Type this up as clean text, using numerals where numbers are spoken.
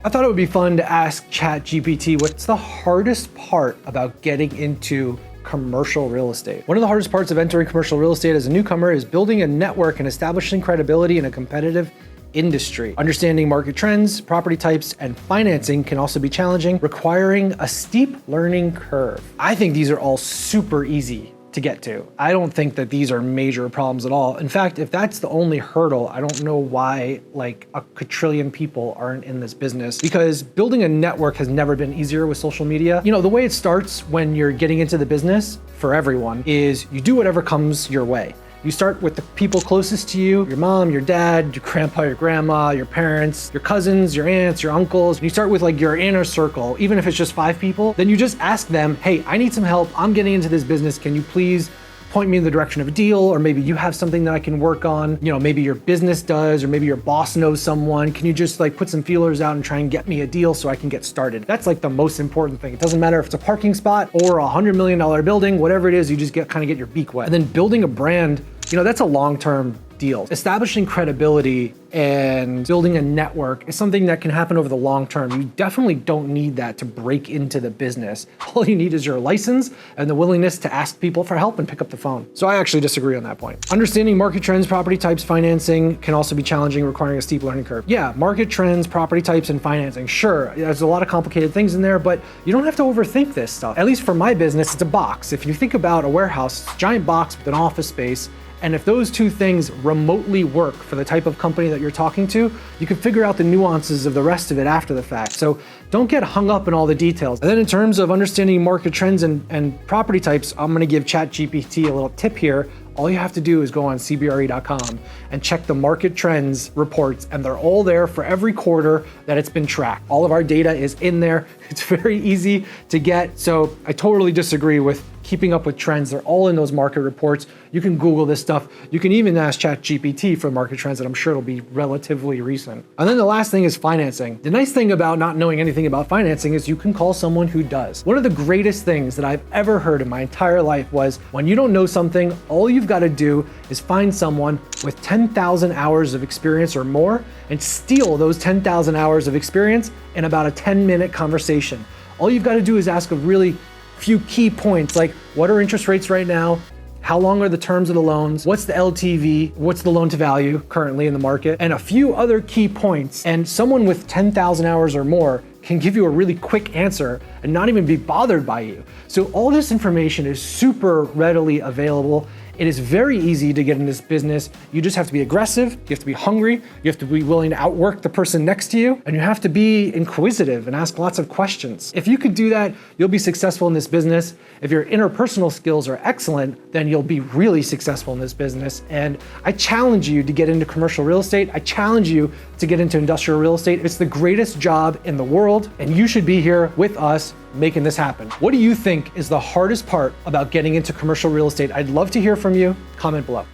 I thought it would be fun to ask ChatGPT what's the hardest part about getting into commercial real estate. One of the hardest parts of entering commercial real estate as a newcomer is building a network and establishing credibility in a competitive industry. Understanding market trends, property types, and financing can also be challenging, requiring a steep learning curve. I think these are all super easy to get to. I don't think that these are major problems at all. In fact, if that's the only hurdle, I don't know why like a quadrillion people aren't in this business, because building a network has never been easier with social media. You know, the way it starts when you're getting into the business for everyone is you do whatever comes your way. You start with the people closest to you, your mom, your dad, your grandpa, your grandma, your parents, your cousins, your aunts, your uncles. You start with like your inner circle, even if it's just 5 people, then you just ask them, hey, I need some help. I'm getting into this business. Can you please point me in the direction of a deal? Or maybe you have something that I can work on. You know, maybe your business does, or maybe your boss knows someone. Can you just like put some feelers out and try and get me a deal so I can get started? That's like the most important thing. It doesn't matter if it's a parking spot or a $100 million building, whatever it is, you just kind of get your beak wet. And then building a brand, you know, that's a long-term deal. Establishing credibility and building a network is something that can happen over the long term. You definitely don't need that to break into the business. All you need is your license and the willingness to ask people for help and pick up the phone. So I actually disagree on that point. Understanding market trends, property types, financing can also be challenging, requiring a steep learning curve. Yeah, market trends, property types, and financing. Sure, there's a lot of complicated things in there, but you don't have to overthink this stuff. At least for my business, it's a box. If you think about a warehouse, it's a giant box with an office space, and if those two things remotely work for the type of company that you're talking to, you can figure out the nuances of the rest of it after the fact. So don't get hung up in all the details. And then in terms of understanding market trends and property types, I'm gonna give ChatGPT a little tip here. All you have to do is go on cbre.com and check the market trends reports, and they're all there for every quarter that it's been tracked. All of our data is in there. It's very easy to get. So I totally disagree with keeping up with trends. They're all in those market reports. You can Google this stuff. You can even ask ChatGPT for market trends, and I'm sure it'll be relatively recent. And then the last thing is financing. The nice thing about not knowing anything about financing is you can call someone who does. One of the greatest things that I've ever heard in my entire life was when you don't know something, all you've got to do is find someone with 10,000 hours of experience or more and steal those 10,000 hours of experience in about a 10-minute conversation. All you've got to do is ask a really few key points, like what are interest rates right now? How long are the terms of the loans? What's the LTV? What's the loan to value currently in the market? And a few other key points. And someone with 10,000 hours or more can give you a really quick answer and not even be bothered by you. So all this information is super readily available. It is very easy to get in this business. You just have to be aggressive, you have to be hungry, you have to be willing to outwork the person next to you, and you have to be inquisitive and ask lots of questions. If you could do that, you'll be successful in this business. If your interpersonal skills are excellent, then you'll be really successful in this business. And I challenge you to get into commercial real estate. I challenge you to get into industrial real estate. It's the greatest job in the world, and you should be here with us making this happen. What do you think is the hardest part about getting into commercial real estate? I'd love to hear from you. Comment below.